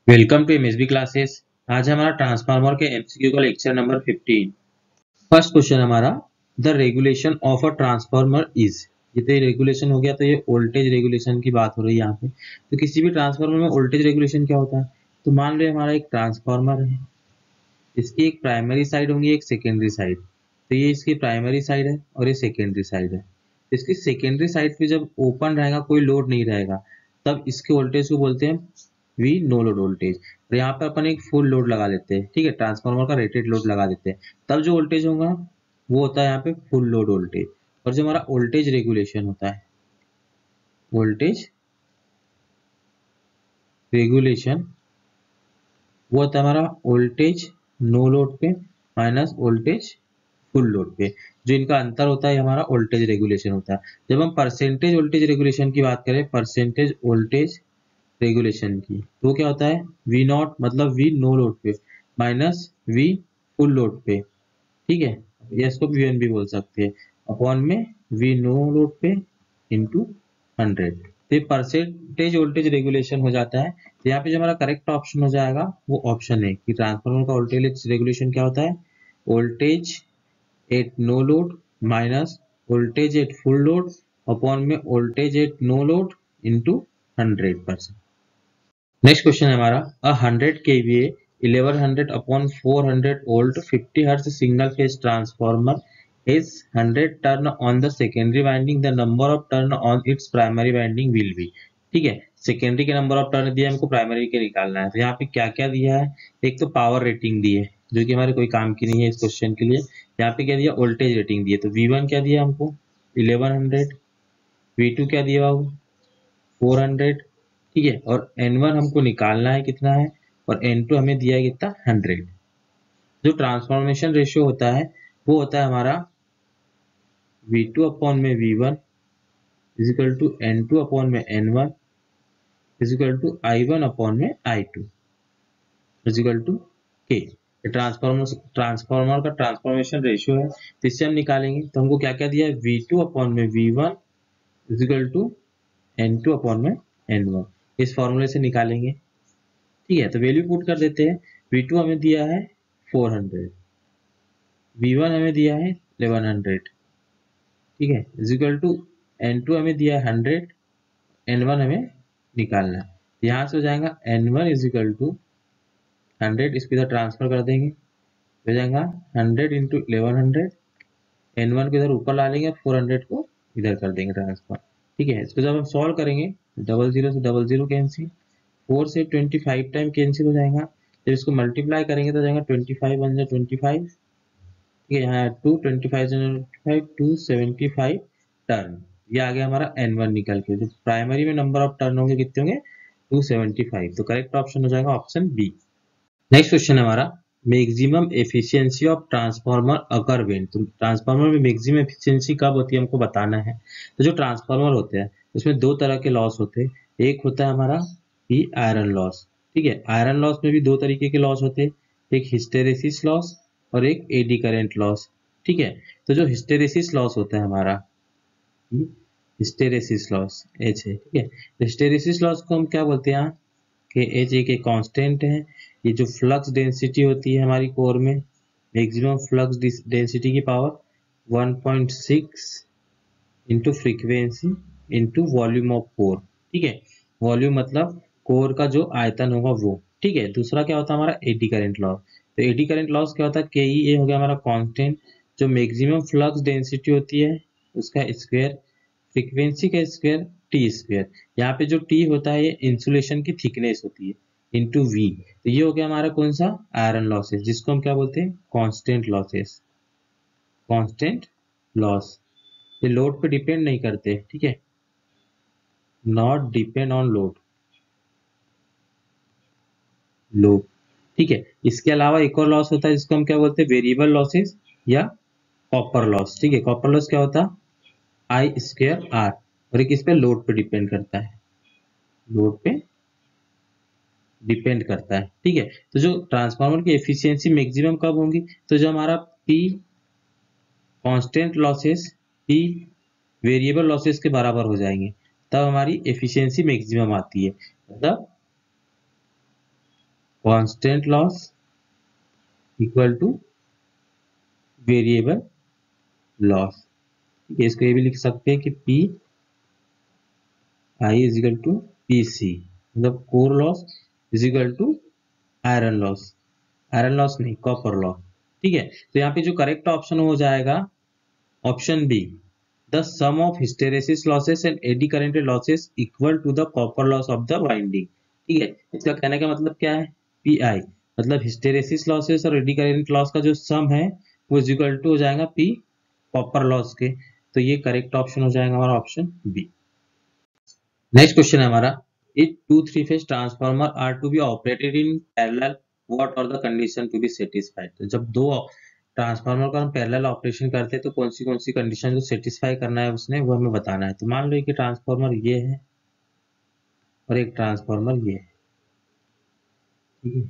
Welcome to MSB classes. आज हमारा transformer के एमसीक्यू का लेक्चर नंबर 15। फर्स्ट क्वेश्चन हमारा, the regulation of a transformer is. ये तो रेगुलेशन हो गया, तो ये वोल्टेज रेगुलेशन की बात हो रही है यहाँ पे। तो किसी भी ट्रांसफार्मर में वोल्टेज रेगुलेशन क्या होता है? तो मान लो हमारा एक ट्रांसफार्मर है, इसकी एक प्राइमरी साइड होंगी, एक सेकेंडरी साइड। तो ये इसकी प्राइमरी साइड है और ये सेकेंडरी साइड है। इसकी सेकेंडरी साइड पे जब ओपन रहेगा, कोई लोड नहीं रहेगा, तब इसके वोल्टेज को बोलते हैं वी नो लोड वोल्टेज। और यहाँ पर अपन एक फुल लोड लगा लेते हैं, ठीक है, ट्रांसफार्मर का रेटेड लोड लगा देते हैं, तब जो वोल्टेज होगा वो होता है यहाँ पे फुल लोड वोल्टेज। और जो हमारा वोल्टेज रेगुलेशन होता है, वोल्टेज रेगुलेशन, वो होता है हमारा वोल्टेज नो लोड पे माइनस वोल्टेज फुल लोड पे। जो इनका अंतर होता है हमारा वोल्टेज रेगुलेशन होता है। जब हम परसेंटेज वोल्टेज रेगुलेशन की बात करें, परसेंटेज वोल्टेज रेगुलेशन की, तो क्या होता है वी नॉट मतलब वी नो लोड पे माइनस वी फुल लोड पे, ठीक है, या इसको वीएन भी बोल सकते हैं, अपॉन में वी नो लोड पे इंटू 100। तो ये परसेंटेज वोल्टेज रेगुलेशन हो जाता है। तो यहाँ पे जो हमारा करेक्ट ऑप्शन हो जाएगा वो ऑप्शन है कि ट्रांसफार्मर का वोल्टेज रेगुलेशन क्या होता है, voltage at no load minus voltage at full load upon में voltage at no load into 100%। Next question है हमारा, a 100 kVA 1100 upon 400 volt 50 hertz single phase transformer is 100 turn on the secondary winding, the number of turn on its primary winding will be। ठीक है, secondary के number of turn दिया है, हमको primary के निकालना है। तो यहाँ पे क्या क्या दिया है, एक तो पावर रेटिंग दी है जो कि हमारे कोई काम की नहीं है इस क्वेश्चन के लिए। यहाँ पे क्या दिया, वोल्टेज रेटिंग दी है। तो V1 क्या दिया हमको 1100, V2 क्या दिया 400, ठीक है, और N1 हमको निकालना है कितना है, और N2 हमें दिया है कितना 100। जो ट्रांसफॉर्मेशन रेशियो होता है वो होता है हमारा V2 अपॉन में V1 is equal to N2 upon में N1 is equal to I1 upon में I2 is equal to K। Transformer का ट्रांसफॉर्मेशन रेशियो है, तो इससे हम निकालेंगे। तो हमको क्या क्या दिया है, V2 अपॉन में V1 is equal to N2 upon में N1, इस फॉर्मूले से निकालेंगे। ठीक है, तो वैल्यू पुट कर देते हैं। V2 हमें दिया है 400, V1 हमें दिया है 1100, ठीक है, इजिकल टू N2 हमें दिया है 100, N1 हमें निकालना है। यहाँ से हो जाएगा N1 इजिकल टू 100, इसको इधर ट्रांसफर कर देंगे, हो जाएगा 100 इंटू 1100, N1 को इधर ऊपर ला लेंगे, 400 को इधर कर देंगे ट्रांसफर। ठीक है, इसको जब हम सॉल्व करेंगे, डबल जीरो से डबल जीरो कैंसिल, 4 से 25 टाइम कैंसिल हो जाएगा। जब इसको मल्टीप्लाई करेंगे तो जाएगा 25 वन 25, ठीक है, यहाँ 225 से 25 275 टर्न। ये आ गया हमारा N1 निकल के। जो प्राइमरी में नंबर ऑफ टर्न होंगे कितने होंगे 275। तो करेक्ट ऑप्शन हो जाएगा ऑप्शन बी। नेक्स्ट क्वेश्चन है हमारा, maximum efficiency of transformer occur when. तो ट्रांसफार्मर में मैक्सिमम एफिशिएंसी कब होती है हमको बताना है। तो जो ट्रांसफार्मर होते हैं उसमें दो तरह के लॉस होते हैं। एक होता है हमारा कि आयरन लॉस, ठीक है, आयरन लॉस में भी दो तरीके के लॉस होते हैं, एक हिस्टेरेसिस लॉस और एक एडी करंट लॉस। ठीक है, तो जो हिस्टेरेसिस लॉस होता है हमारा, हिस्टेरेसिस लॉस एच है, ठीक है, हिस्टेरेसिस लॉस को हम क्या बोलते हैं कि एच एक कांस्टेंट है। ये जो फ्लक्स डेंसिटी होती है हमारी कोर में, मैक्सिमम फ्लक्स डेंसिटी की power 1.6 into frequency into volume of core. ठीक है, वॉल्यूम मतलब कोर का जो आयतन होगा वो। ठीक है, दूसरा क्या होता है हमारा एडी करंट लॉस। तो एडी करंट लॉस क्या होता है, के ई ए हो गया हमारा कांस्टेंट, जो मैक्सिमम फ्लक्स डेंसिटी होती है उसका स्क्वायर, फ्रीक्वेंसी का स्क्वायर टी स्क्वायर। यहाँ पे जो टी होता है ये इंसुलेशन की थिकनेस होती है इंटू वी। तो ये हो गया हमारा कौन सा आयरन लॉसेस, जिसको हम क्या बोलते हैं कांस्टेंट लॉसेस, कांस्टेंट लॉस। ये लोड पे डिपेंड नहीं करते, ठीक है, not depend on load, load. ठीक है, इसके अलावा एक और लॉस होता है जिसको हम क्या बोलते हैं वेरिएबल लॉसेस या कॉपर लॉस। ठीक है, कॉपर लॉस क्या होता है आई स्क्वायर आर, और एक इस पे लोड पे डिपेंड करता है, लोड पे डिपेंड करता है। ठीक है, तो जो ट्रांसफार्मर की एफिशिएंसी मैक्सिमम कब होंगी, तो जो हमारा P constant losses P variable losses के बराबर हो जाएंगे, तब हमारी एफिशिएंसी मैक्सिमम आती है। मतलब constant loss equal to variable loss. इसको ये भी लिख सकते हैं कि P I is equal to P C, मतलब core loss is equal to iron loss, iron loss नहीं कॉपर लॉस। ठीक है, तो यहाँ पे जो करेक्ट ऑप्शन हो जाएगा option B, the sum of hysteresis losses and eddy current losses equal to the copper loss of the winding. ठीक है, इसका कहने का मतलब क्या है, पी आई मतलब हिस्टेरेसिस लॉसेस और एडी करंट लॉस का जो सम है वो इज इक्वल टू हो जाएगा पी कॉपर लॉस के। तो ये करेक्ट ऑप्शन हो जाएगा हमारा ऑप्शन बी। नेक्स्ट क्वेश्चन है हमारा, if two three phase transformer are to be operated in parallel what are the condition to be satisfied. तो जब दो ट्रांसफार्मर का हम पैरेलल ऑपरेशन करते हैं तो कौन सी कंडीशन को सेटिस्फाई करना है उसने, वो हमें बताना है। तो मान लो कि ट्रांसफार्मर ये है और एक ट्रांसफार्मर ये है। ठीक है,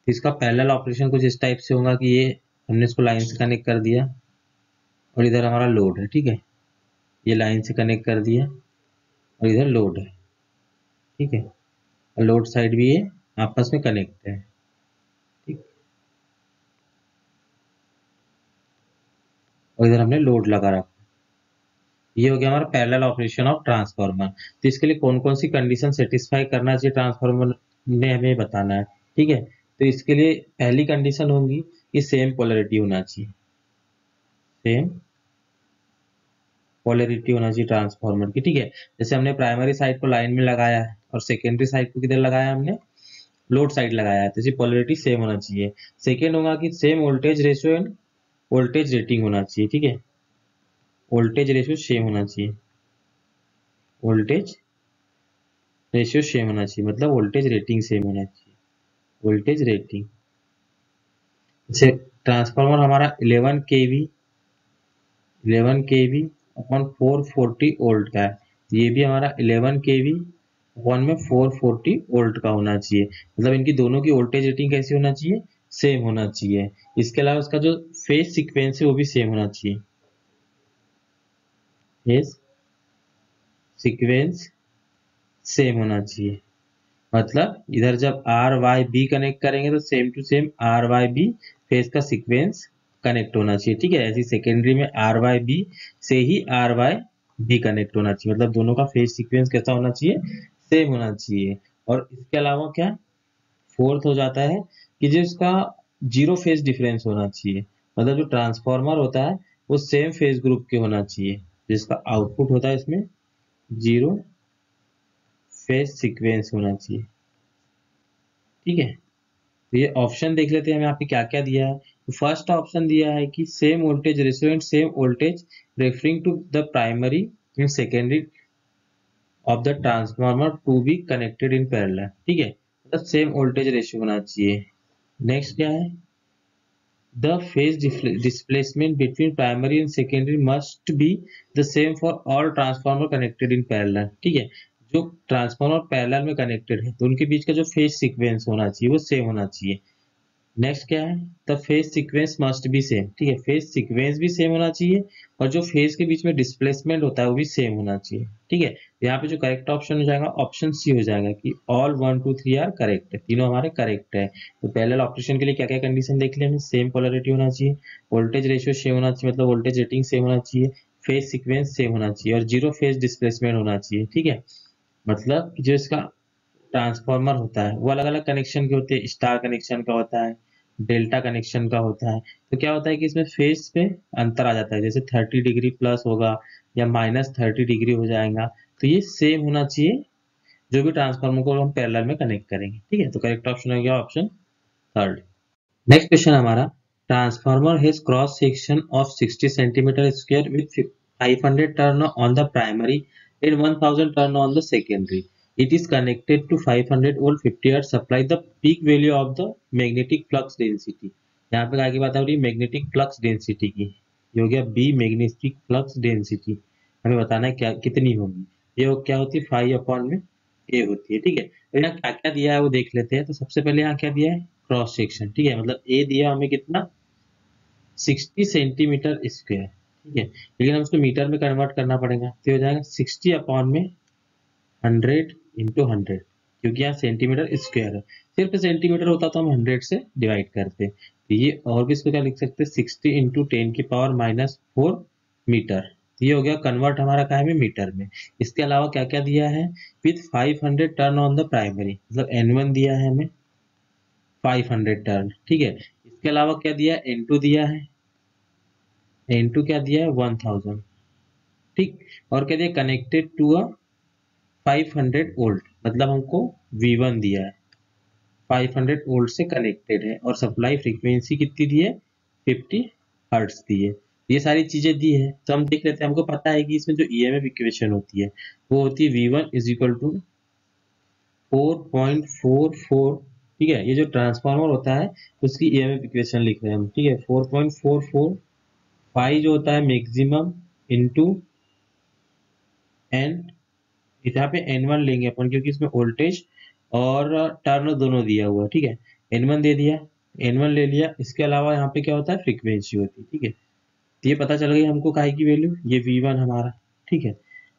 तो इसका पैरेलल ऑपरेशन कुछ इस टाइप से होगा कि ये हमने इसको लाइन से कनेक्ट कर दिया और इधर हमारा लोड है। ठीक है, ये लाइन से कनेक्ट कर दिया और इधर लोड है। ठीक है, और लोड साइड भी ये आपस में कनेक्ट है। ठीक, और इधर हमने लोड लगा रखा। ये हो गया हमारा पैरेलल ऑपरेशन ऑफ ट्रांसफार्मर। तो इसके लिए कौन कौन सी कंडीशन सेटिस्फाई करना चाहिए ट्रांसफार्मर ने, हमें बताना है। ठीक है, तो इसके लिए पहली कंडीशन होगी कि सेम पोलैरिटी होना चाहिए, सेम पोलैरिटी होना चाहिए ट्रांसफार्मर की। ठीक है, जैसे हमने प्राइमरी साइड को लाइन में लगाया है और सेकेंडरी साइड को किधर लगाया है, हमने लोड साइड लगाया है, तो इसकी पोलैरिटी सेम होना चाहिए। सेकेंड होगा कि same voltage ratio end voltage rating होना चाहिए। ठीक है, वोल्टेज रेशियो सेम होना चाहिए, वोल्टेज रेशियो सेम होना चाहिए मतलब वोल्टेज रेटिंग सेम होना चाहिए, वोल्टेज रेटिंग। जैसे ट्रांसफार्मर हमारा 11 केवी 11 केवी अपॉन 440 वोल्ट का है, तो ये भी हमारा 11 केवी अपॉन में 440 वोल्ट का होना चाहिए। मतलब इनकी दोनों की वोल्टेज रेटिंग कैसी होना चाहिए, सेम होना चाहिए। इसके अलावा उसका जो फेज सीक्वेंस है वो भी सेम होना चाहिए, फेज सीक्वेंस सेम होना चाहिए। मतलब इधर जब आर वाई बी कनेक्ट करेंगे तो same to same R Y B phase का सीक्वेंस कनेक्ट होना चाहिए। ठीक है, ऐसी सेकेंडरी में आर वाई बी से ही आर वाई बी कनेक्ट होना चाहिए, मतलब दोनों का फेज सीक्वेंस कैसा होना चाहिए, सेम होना चाहिए। और इसके अलावा क्या फोर्थ हो जाता है कि जो इसका जीरो फेज डिफरेंस होना चाहिए, मतलब जो ट्रांसफॉर्मर होता है वो सेम फेज ग्रुप के होना चाहिए, जिसका आउटपुट होता है इसमें जीरो फेज सीक्वेंस होना चाहिए। ठीक है, तो ये ऑप्शन देख लेते हैं हमें यहाँ पे क्या क्या दिया है। तो फर्स्ट ऑप्शन दिया है कि same voltage ratio and same voltage referring to the primary and secondary of the transformer to be connected in parallel. ठीक है, मतलब सेम वोल्टेज रेशियो होना चाहिए। नेक्स्ट क्या है, the phase displacement between primary and secondary must be the same for all transformer connected in parallel. ठीक है, जो ट्रांसफार्मर पैरेलल में कनेक्टेड है तो उनके बीच का जो फेज सीक्वेंस होना चाहिए वो सेम होना चाहिए। नेक्स्ट क्या है, the phase sequence must be same. ठीक है, फेज सीक्वेंस भी सेम होना चाहिए और जो फेज के बीच में डिस्प्लेसमेंट होता है वो भी सेम होना चाहिए। ठीक है, यहाँ पे जो करेक्ट ऑप्शन हो जाएगा ऑप्शन सी हो जाएगा कि ऑल 1 2 3 आर करेक्ट है, तीनों हमारे करेक्ट है। तो पैरेलल ऑपरेशन के लिए क्या क्या कंडीशन देख लिया हमें, सेम पोलैरिटी होना चाहिए, वोल्टेज रेशियो सेम होना चाहिए मतलब वोल्टेज रेटिंग सेम होना चाहिए, फेज सीक्वेंस सेम होना चाहिए और जीरो फेज डिस्प्लेसमेंट होना चाहिए। ठीक है, मतलब जो इसका ट्रांसफार्मर होता है वो अलग अलग कनेक्शन के होते हैं, स्टार कनेक्शन का होता है, डेल्टा कनेक्शन का होता है। तो क्या होता है कि इसमें फेज पे अंतर आ जाता है, जैसे 30 डिग्री प्लस होगा या -30 डिग्री हो जाएगा। तो ये सेम होना चाहिए जो भी ट्रांसफार्मर को हम पैरेलल में कनेक्ट करेंगे। ठीक है, तो करेक्ट ऑप्शन हो गया ऑप्शन थर्ड। नेक्स्ट क्वेश्चन हमारा, transformer has cross section of 60 centimetre square with 500 turn on the primary and 1000 turn on the secondary. It is connected to 500 volt 50 hertz supply. The peak value of the magnetic flux density. यहाँ पे आगे बात हो रही है magnetic flux density की, ये हो गया बी मैग्नेटिक फ्लक्स डेंसिटी। हमें बताना है क्या कितनी होगी, ये क्या होती है 5 में ए होती है। ठीक है, तो यहाँ क्या क्या दिया है वो देख लेते हैं। तो सबसे पहले यहाँ क्या दिया है, क्रॉस सेक्शन। ठीक है, मतलब ए दिया हमें कितना 60 सेंटीमीटर स्क्वायर। ठीक है, लेकिन हम उसको मीटर में कन्वर्ट करना पड़ेगा, तो हो जाएगा 60 अपॉन में 100 इंटू 100। क्योंकि यहाँ सेंटीमीटर स्क्वायर है। सिर्फ सेंटीमीटर होता तो हम 100 से डिवाइड करते। तो ये और भी इसको क्या लिख सकते हैं, 60 इंटू 10⁻⁴ मीटर। ये हो गया कन्वर्ट हमारा क्या है मीटर में। इसके अलावा क्या क्या दिया है, with 500 turn on the primary, मतलब N1 दिया है हमें 500 टर्न, ठीक है। इसके अलावा क्या दिया है, N2 दिया है, N2 क्या दिया है 1000, ठीक। और क्या दिया, कनेक्टेड टू अ 500 वोल्ट, मतलब हमको V1 दिया है, 500 वोल्ट से कनेक्टेड है, और सप्लाई फ्रीक्वेंसी कितनी दी है, 50 हर्ट्ज दी है। ये सारी चीजें दी है, तो हम देख लेते हैं। हमको पता है कि इसमें जो ईएमएफ इक्वेशन होती है वो होती है V1 इज इक्वल टू 4.44, ठीक है। ये जो ट्रांसफार्मर होता है उसकी ईएमएफ इक्वेशन लिख रहे हैं हम, ठीक है। 4.44 फाई जो होता है मैक्सिमम इंटू एन, यहाँ पे N1 लेंगे अपन क्योंकि इसमें वोल्टेज और टर्न दोनों दिया हुआ है, ठीक है। N1 दे दिया, N1 ले लिया। इसके अलावा यहाँ पे क्या होता है, फ्रीक्वेंसी होती है, ठीक है। तो ये पता चल गई हमको काहे की वैल्यू, ये V1 हमारा, ठीक है।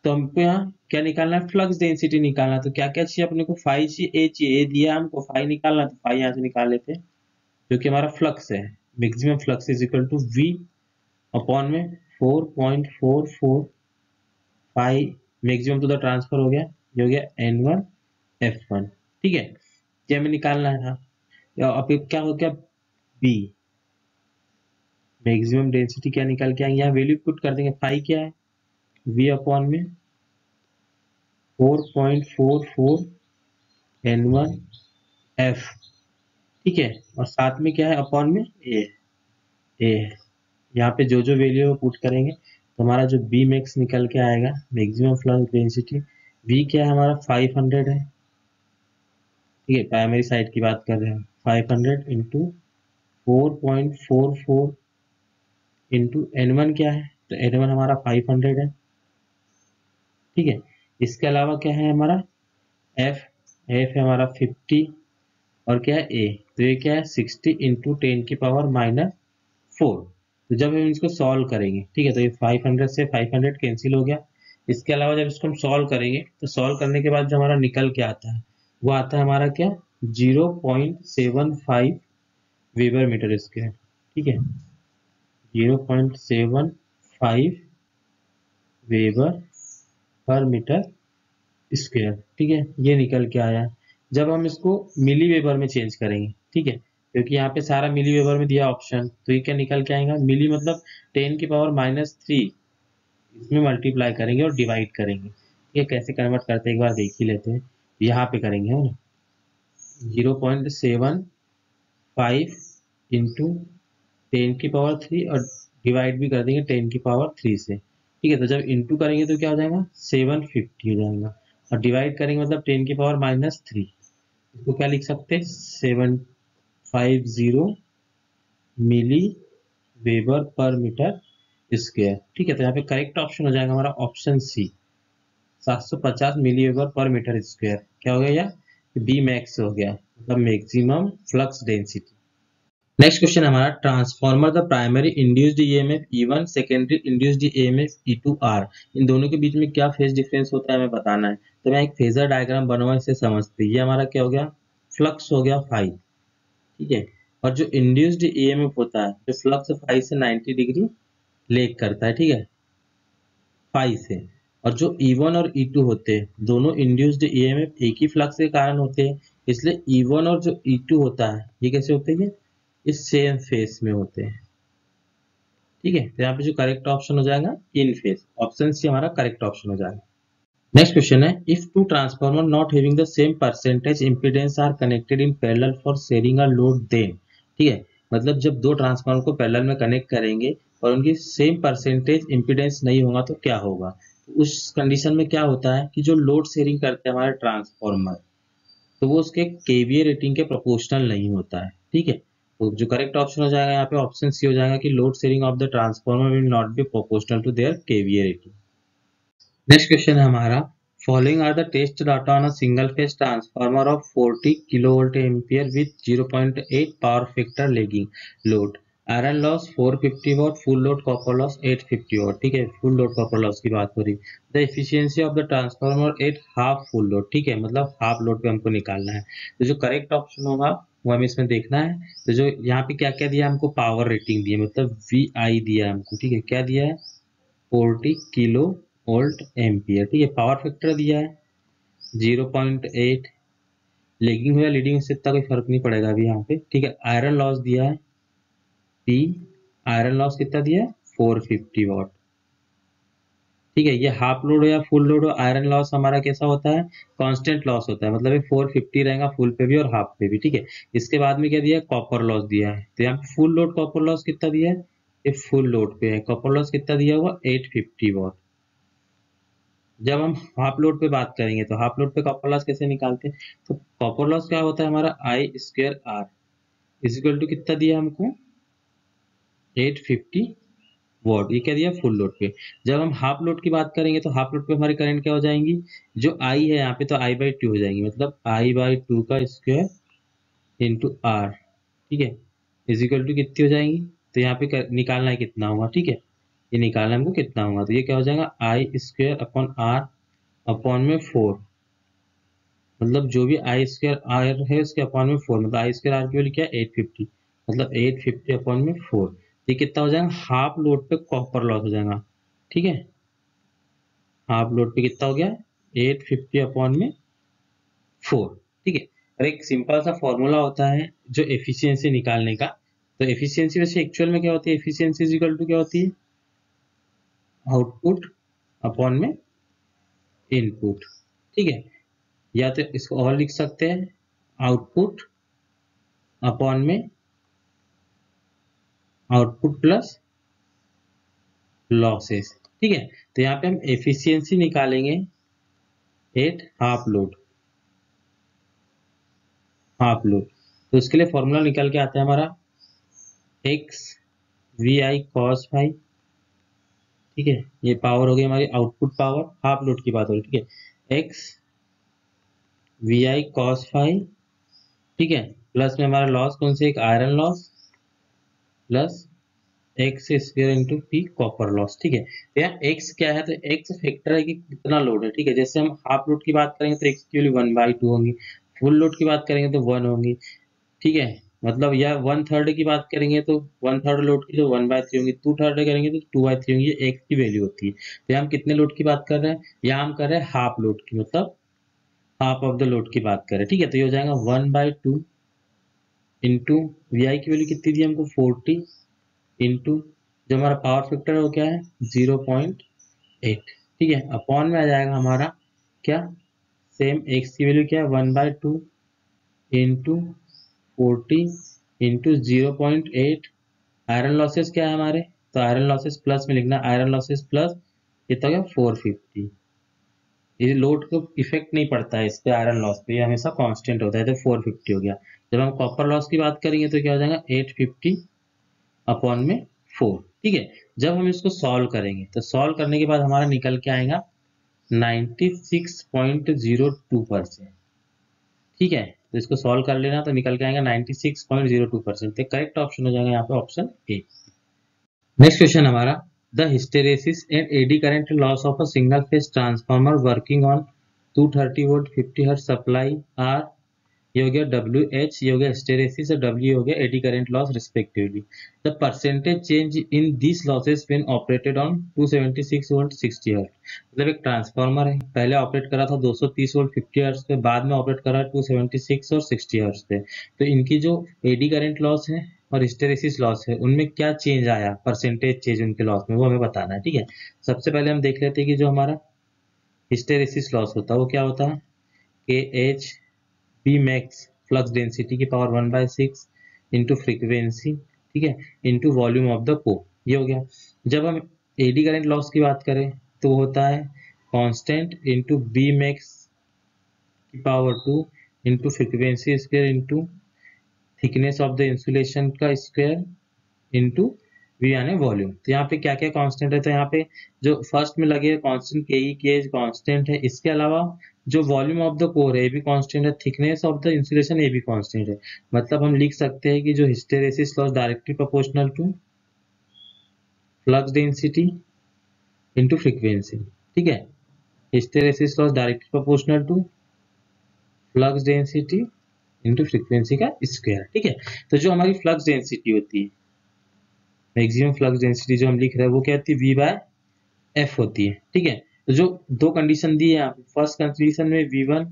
तो हमको यहाँ क्या निकालना है, फ्लक्स डेंसिटी निकालना। तो क्या क्या चाहिए अपने को, फाई चाहिए, A चाहिए, A दिया हमको, फाई निकालना, तो फाई यहाँ से निकाल लेते हैं, जो कि हमारा फ्लक्स है। Maximum flux is equal to V upon में 4.44 phi maximum to the transfer हो गया, ये हो गया N1 F1, ठीक है। ये हमें निकालना था। अब क्या हो गया, B मैक्सिमम डेंसिटी क्या निकल के आएंगे, यहाँ वैल्यू पुट कर देंगे। फाई क्या है, V अपॉन में 4.44 N1 F, ठीक है। और साथ में क्या है, अपॉन में A यहाँ पे जो जो वैल्यू पुट करेंगे तो हमारा जो B मैक्स निकल के आएगा, मैक्सिमम फ्लक्स डेंसिटी। V क्या है हमारा 500 है, ठीक है, प्राइमरी साइड की बात कर रहे हैं। 500 इंटू 4.44 इंटू N1 क्या है, तो N1 हमारा 500 है, ठीक है। इसके अलावा क्या है हमारा F है हमारा 50, और क्या है A, तो ये क्या है 60 इंटू 10⁻⁴। तो जब हम इसको सॉल्व करेंगे, ठीक है, तो ये 500 से 500 कैंसिल हो गया। इसके अलावा जब इसको हम सॉल्व करेंगे तो सॉल्व करने के बाद जो हमारा निकल के आता है वो आता है हमारा क्या, 0.75 वेबर मीटर स्क्वायर, ठीक है। 0.75 वेबर पर मीटर स्क्वायर, ठीक है, ये निकल के आया। जब हम इसको मिली वेबर में चेंज करेंगे, ठीक है, क्योंकि यहाँ पे सारा मिली वेबर में दिया ऑप्शन, तो ये क्या निकल के आएगा, मिली मतलब 10⁻³ इसमें मल्टीप्लाई करेंगे और डिवाइड करेंगे। ये कैसे कन्वर्ट करते हैं एक बार देख ही लेते हैं। यहाँ पे करेंगे है ना, 0.75 इंटू 10⁻³ और डिवाइड भी कर देंगे 10⁻³ से, ठीक है। तो जब इंटू करेंगे तो क्या हो जाएगा, 750 हो जाएगा, और डिवाइड करेंगे मतलब 10⁻³ इसको क्या लिख सकते हैं, 750 milli weber per metre square, ठीक है। तो यहाँ पे करेक्ट ऑप्शन हो जाएगा हमारा option C, 750 milli weber per metre square. क्या हो गया, बी मैक्स हो गया, मतलब maximum flux density. Next question हमारा, transformer the primary induced EMF E1, secondary induced EMF E2 are, इन दोनों के बीच में क्या फेज डिफरेंस होता है हमें बताना है। तो मैं एक फेजर डायग्राम बनवा, इसे समझते हैं। ये हमारा क्या हो गया, फ्लक्स हो गया फाई, ठीक है। और जो इंड्यूस्ड ईएमएफ होता है, जो फ्लक्स फाई से 90 डिग्री लेग करता है, ठीक है, फाई से। और जो E1 और E2 होते हैं, दोनों इंड्यूस्ड ईएमएफ एक ही फ्लक्स के कारण होते हैं, इसलिए E1 और जो E2 होता है ये कैसे होते हैं, इस सेम फेस में होते हैं, ठीक है। तो यहाँ पे जो करेक्ट ऑप्शन हो जाएगा इन फेस, ऑप्शन सी हमारा करेक्ट ऑप्शन हो जाएगा। नेक्स्ट क्वेश्चन है, if two transformer not having the same percentage impedance are connected in parallel for sharing a load then, ठीक है, मतलब जब दो ट्रांसफार्मर को पैरेलल में कनेक्ट करेंगे और उनकी सेम परसेंटेज इंपीडेंस नहीं होगा तो क्या होगा। तो उस कंडीशन में क्या होता है कि जो लोड शेयरिंग करते हैं हमारे ट्रांसफार्मर, तो वो उसके केवीए रेटिंग के प्रोपोर्शनल नहीं होता है, ठीक है। तो जो करेक्ट ऑप्शन हो जाएगा यहाँ पे ऑप्शन सी हो जाएगा कि load sharing of the transformer will not be proportional to their KVA rating. Next question है हमारा, following are the test data on a single phase transformer of 40 kilovolt ampere with 0.8 power factor lagging load. Iron loss 450 watt, full load copper loss 850 watt, ठीक है, full load copper loss की बात हो रही। The efficiency of the transformer at half full load, ठीक है, मतलब half load पे हमको निकालना है। तो जो करेक्ट ऑप्शन होगा वो हमें इसमें देखना है। तो जो यहाँ पे क्या क्या दिया हमको, पावर रेटिंग दी है, मतलब VI दिया है हमको, ठीक है, क्या दिया है 40 किलो वोल्ट एम्पियर, ठीक है, पावर फैक्टर दिया है 0.8, लेगिंग हो या लीडिंग से इतना कोई फर्क नहीं पड़ेगा अभी यहाँ पे, ठीक है। आयरन लॉस दिया है P, आयरन लॉस कितना दिया है 450 वॉट, ठीक है। ये हाफ लोड हो या फुल लोड हो, आयरन लॉस हमारा कैसा होता है, कांस्टेंट लॉस होता है, मतलब ये 450 रहेगा फुल पे भी और हाफ पे भी, ठीक है। इसके बाद में क्या दिया है, कॉपर लॉस दिया है, तो यहाँ पे फुल लोड कॉपर लॉस कितना दिया है, ये फुल लोड पे है, कॉपर लॉस कितना दिया हुआ 850 वॉट। जब हम हाफ लोड पे बात करेंगे तो हाफ लोड पे कॉपर लॉस कैसे निकालते हैं, तो कॉपर लॉस क्या होता है हमारा आई स्क्वायर आर इजिकल टू कितना दिया हमको 850 वॉट, ये क्या दिया फुल लोड पे। जब हम हाफ लोड की बात करेंगे तो हाफ लोड पे हमारी करंट क्या हो जाएंगी, जो आई है यहाँ पे तो I/2 हो जाएंगी, मतलब I/2 का स्क्वायर इंटू आर, ठीक है, इजिकल टू कितनी हो जाएंगी, तो यहाँ पे निकालना है कितना होगा, ठीक है, ये निकालना हमको कितना होगा, तो ये क्या हो जाएगा आई स्क्वायर अपॉन आर अपॉन में 4, मतलब जो भी आई स्क्वायर आर है उसके अपॉन में 4, मतलब आई स्क्वायर आर की वैल्यू क्या है 850, मतलब 850 अपॉन में 4, ये कितना हो जाएगा हाफ लोड पे कॉपर लॉस हो जाएगा, ठीक है। हाफ लोड पे कितना हो गया 850 अपॉन में 4, ठीक है। और एक सिंपल सा फॉर्मूला होता है जो एफिशिएंसी निकालने का, तो एफिशिएंसी वैसे एक्चुअल में क्या होती है, एफिशिएंसी इज इक्वल टू क्या होती है, आउटपुट अपॉन में इनपुट, ठीक है। या तो इसको और लिख सकते हैं, आउटपुट अपॉन में आउटपुट प्लस लॉसेस, ठीक है। तो यहाँ पे हम एफिशिएंसी निकालेंगे एट हाफ लोड, तो उसके लिए फॉर्मूला निकल के आता है हमारा x V I cos phi, ठीक है, ये पावर हो गई हमारी आउटपुट पावर, हाफ लोड की बात हो रही, ठीक है, x V I cos phi, ठीक है, प्लस में हमारा लॉस कौन से, एक iron loss plus x square into P copper loss, ठीक है। तो यहाँ एक्स क्या है, तो एक्स फैक्टर है कि कितना लोड है, ठीक है। जैसे हम हाफ लोड की बात करेंगे तो एक्स की वैल्यू 1/2 होंगी, फुल लोड की बात करेंगे तो 1 होंगी, ठीक है, मतलब या 1/3 की बात करेंगे तो 1/3 लोड की तो 1/3 होंगी, 2/3 करेंगे तो 2/3 होंगी, ये एक्स की वैल्यू होती है। तो यहाँ हम कितने लोड की बात कर रहे हैं, यहाँ हम कर रहे हैं हाफ लोड की, मतलब हाफ ऑफ द लोड की बात करें, ठीक है। तो ये हो जाएगा 1/2 इंटू वी आई की वैल्यू कितनी दी हमको 40 इंटू जो हमारा पावर फैक्टर है वो क्या है 0.8, ठीक है, अपॉन में आ जाएगा हमारा क्या, सेम एक्स की वैल्यू क्या है 1/2 इंटू 40 इंटू 0.8, आयरन लॉसेस क्या है हमारे, तो आयरन लॉसेस प्लस में लिखना, आयरन लॉसेस प्लस कितना हो गया 450, ये लोड को इफेक्ट नहीं पड़ता है इस पे, आयरन लॉस पे, ये हमेशा कांस्टेंट होता है, तो 450 हो गया। जब हम कॉपर लॉस की बात करेंगे तो क्या हो जाएगा 850 अपॉन में 4, ठीक है। जब हम इसको सॉल्व करेंगे तो सॉल्व करने के बाद हमारा निकल के आएगा 96.02%, ठीक है। तो इसको सॉल्व कर लेना तो निकल के आएगा 96.02%, तो करेक्ट ऑप्शन हो जाएगा यहाँ पे ऑप्शन ए। नेक्स्ट क्वेश्चन हमारा, the hysteresis and eddy current loss of a single phase transformer working on 230 volt 50 hertz supply are, ये हो गया डब्ल्यू एच, ये हो गया हिस्टेरेसिस और डब्ल्यू हो गया AD current loss respectively. The percentage change in this losses when operated on 276 volt 60 hertz, मतलब एक ट्रांसफार्मर है, पहले ऑपरेट करा था 230 वोल्ट 50 हर्ट्ज पे, बाद में ऑपरेट करा 276 और 60 हर्ट्ज पे। तो इनकी जो एडी करंट लॉस है और हिस्टेरेसिस लॉस है उनमें क्या चेंज आया, परसेंटेज चेंज उनके लॉस में, वो हमें बताना है, ठीक है। सबसे पहले हम देख लेते हैं कि जो हमारा हिस्टेरेसिस लॉस होता है वो क्या होता है, के H P max flux density की पावर 1/6 इंटू फ्रीक्वेंसी, ठीक है, इंटू वॉल्यूम ऑफ द पोल, ये हो गया। जब हम एडी करंट लॉस की बात करें तो होता है कांस्टेंट इंटू बी मैक्स की power 2 into frequency square into thickness of the insulation का स्क्वायर इंटू V यानी वॉल्यूम। तो यहाँ पे क्या क्या कांस्टेंट है, तो यहाँ पे जो फर्स्ट में लगे कांस्टेंट के केज कांस्टेंट है, इसके अलावा जो वॉल्यूम ऑफ द कोर है ये भी कांस्टेंट है, थिकनेस ऑफ द इंसुलेशन ये भी कांस्टेंट है। मतलब हम लिख सकते हैं कि जो hysteresis loss directly proportional to flux density into frequency, ठीक है। Hysteresis loss directly proportional to flux density into frequency का स्क्वायर, ठीक है। तो जो हमारी फ्लक्स डेंसिटी होती है, मैक्सिमम फ्लक्स डेंसिटी जो हम लिख रहे हैं वो क्या होती है, V बाय एफ होती है, ठीक है। तो जो दो कंडीशन दी है यहाँ पे, फर्स्ट कंडीशन में V1,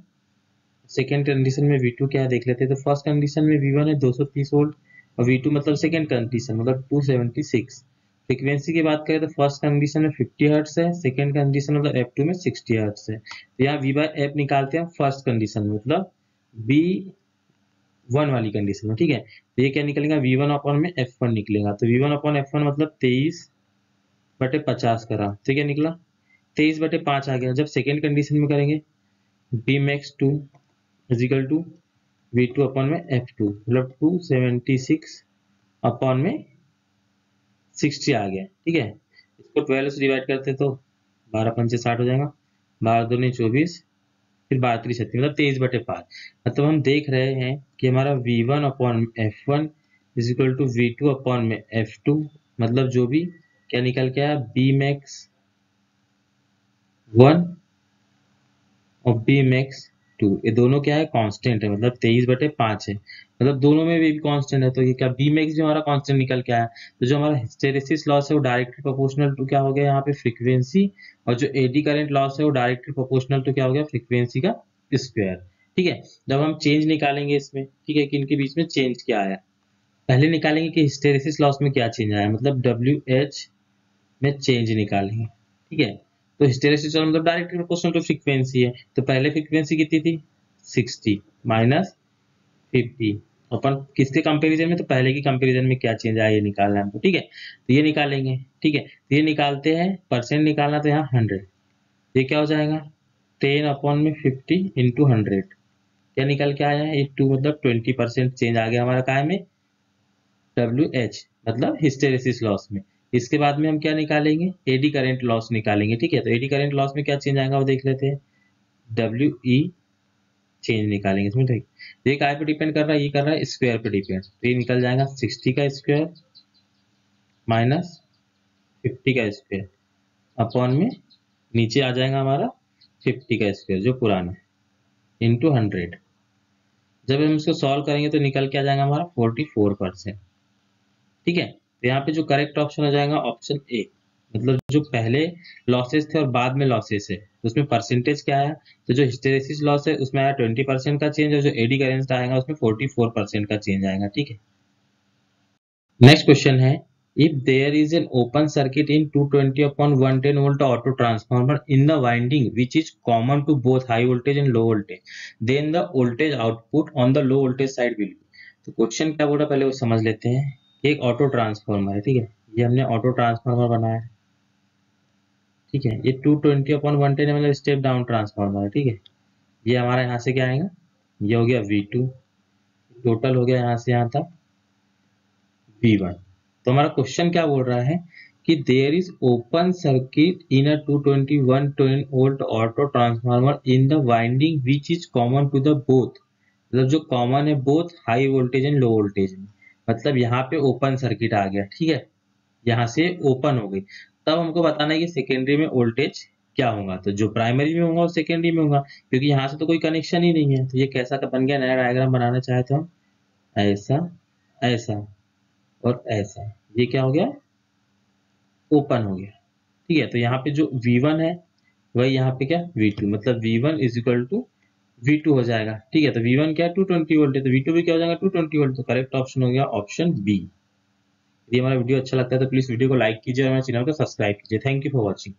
सेकेंड कंडीशन में V2 क्या है देख लेते हैं। तो फर्स्ट कंडीशन में V1 है 230 वोल्ट और V2 मतलब सेकेंड कंडीशन मतलब 276। फ्रीक्वेंसी की बात करें तो फर्स्ट कंडीशन में 50 हर्ट्ज है, सेकेंड कंडीशन मतलब F2 में 60 हर्ट्ज है। तो यहाँ V बाय एफ निकालते हैं फर्स्ट कंडीशन में, मतलब V1 वाली कंडीशन में, ठीक है। तो ये क्या निकलेगा, V1 अपॉन में F1 निकलेगा। तो V1 अपॉन F1 मतलब 23/50 करा, तो क्या निकला 23/5 आ गया। जब सेकेंड कंडीशन में करेंगे B max 2 is equal to V2 upon में F2 मतलब 276 अपॉन में 60 आ गया, ठीक है। इसको 12 से डिवाइड करते तो 12×5 60 हो जाएगा, 12×2 24, फिर 12×3 36 मतलब 23/5। मतलब हम देख रहे हैं कि हमारा V1 upon F1 is equal to V2 upon में F2, मतलब जो भी क्या निकल के आया बी मैक्स 1 और बी मैक्स 2, ये दोनों क्या है कांस्टेंट है, मतलब 23/5 है, मतलब दोनों में भी कांस्टेंट है। तो ये क्या बी मैक्स जो हमारा कांस्टेंट निकल के आया। तो जो हमारा हिस्टेरेसिस लॉस है वो डायरेक्टली प्रोपोर्शनल टू क्या हो गया यहाँ पे फ्रीक्वेंसी, और जो एडी करंट लॉस है वो डायरेक्टली प्रोपोर्शनल टू क्या हो गया फ्रीक्वेंसी का स्क्वायर, ठीक है। जब हम चेंज निकालेंगे इसमें, ठीक है, कि इनके बीच में चेंज क्या आया, पहले निकालेंगे कि हिस्टेरेसिस लॉस में क्या चेंज आया, मतलब WH में चेंज निकालेंगे, ठीक है। तो हिस्टेरेसिस मतलब डायरेक्टली प्रोपोर्शनल टू फ्रीक्वेंसी है। तो पहले फ्रीक्वेंसी कितनी थी 60 माइनस 50 अपन किसके कंपैरिजन में, तो पहले की कंपैरिजन में क्या चेंज आया ये निकालना है हमको, ठीक है। तो ये निकालेंगे, ठीक है। तो ये निकालते हैं, परसेंट निकालना तो यहाँ 100, ये क्या हो जाएगा 10/50 इंटू 100, क्या निकल के आया है ये 2 मतलब 20% चेंज आ गया हमारा काय में WH मतलब हिस्टेरेसिस लॉस में। इसके बाद में हम क्या निकालेंगे एडी करंट लॉस निकालेंगे, ठीक है। तो एडी करंट लॉस में क्या चेंज आएगा वो देख लेते हैं, WE चेंज निकालेंगे इसमें, ठीक। तो ये काय पे डिपेंड कर रहा है, ये कर रहा है स्क्वायर पे डिपेंड। तो ये निकल जाएगा 60 का स्क्वायर माइनस 50 का स्क्वायर अपॉन में नीचे आ जाएगा हमारा 50 का स्क्वायर जो पुराना है इंटू 100। जब हम इसको सॉल्व करेंगे तो निकल के आ जाएगा हमारा 44%, ठीक है। तो यहाँ पे जो करेक्ट ऑप्शन हो जाएगा ऑप्शन ए, मतलब जो पहले लॉसेस थे और बाद में लॉसेस है उसमें परसेंटेज क्या आया। तो जो हिस्टेरेसिस लॉस है उसमें आया 20% का चेंज, और जो एडी करेंट आएगा उसमें 44% का चेंज आएगा, ठीक है। नेक्स्ट क्वेश्चन है, if there is an open circuit in 220/110 volt auto transformer in the winding which is common to both high voltage and low voltage, then the voltage output on the low voltage side will be. तो question क्या बोला पहले वो समझ लेते हैं। एक auto transformer है, ठीक है, ये हमने ऑटो ट्रांसफार्मर बनाया है, ठीक है। ये 220/110 मतलब स्टेप डाउन ट्रांसफार्मर है, ठीक है। ये हमारा यहाँ से क्या आएगा, ये हो गया V2, टोटल हो गया यहाँ से यहाँ तक V1। तो हमारा क्वेश्चन क्या बोल रहा है कि there is open circuit in a 220/110 volt auto transformer in the winding which is common to the both, मतलब जो कॉमन है both high voltage and low voltage में। मतलब यहाँ पे ओपन सर्किट आ गया, ठीक है, यहाँ से ओपन हो गई। तब हमको बताना है कि सेकेंडरी में वोल्टेज क्या होगा। तो जो प्राइमरी में होगा वो सेकेंडरी में होगा, क्योंकि यहाँ से तो कोई कनेक्शन ही नहीं है। तो ये कैसा बन गया, नया डायग्राम बनाना चाहे तो हम ऐसा, ऐसा और ऐसा, ये क्या हो गया ओपन हो गया, ठीक है। तो यहाँ पे जो V1 है वही यहाँ पे क्या V2, मतलब V1 is equal to V2 हो जाएगा, ठीक है। तो V1 क्या है 220 वोल्ट है, तो V2 भी क्या हो जाएगा 220 वोल्ट। तो करेक्ट ऑप्शन हो गया ऑप्शन बी। यदि हमारा वीडियो अच्छा लगता है तो प्लीज वीडियो को लाइक कीजिए और हमारे चैनल को सब्सक्राइब कीजिए। Thank you for watching.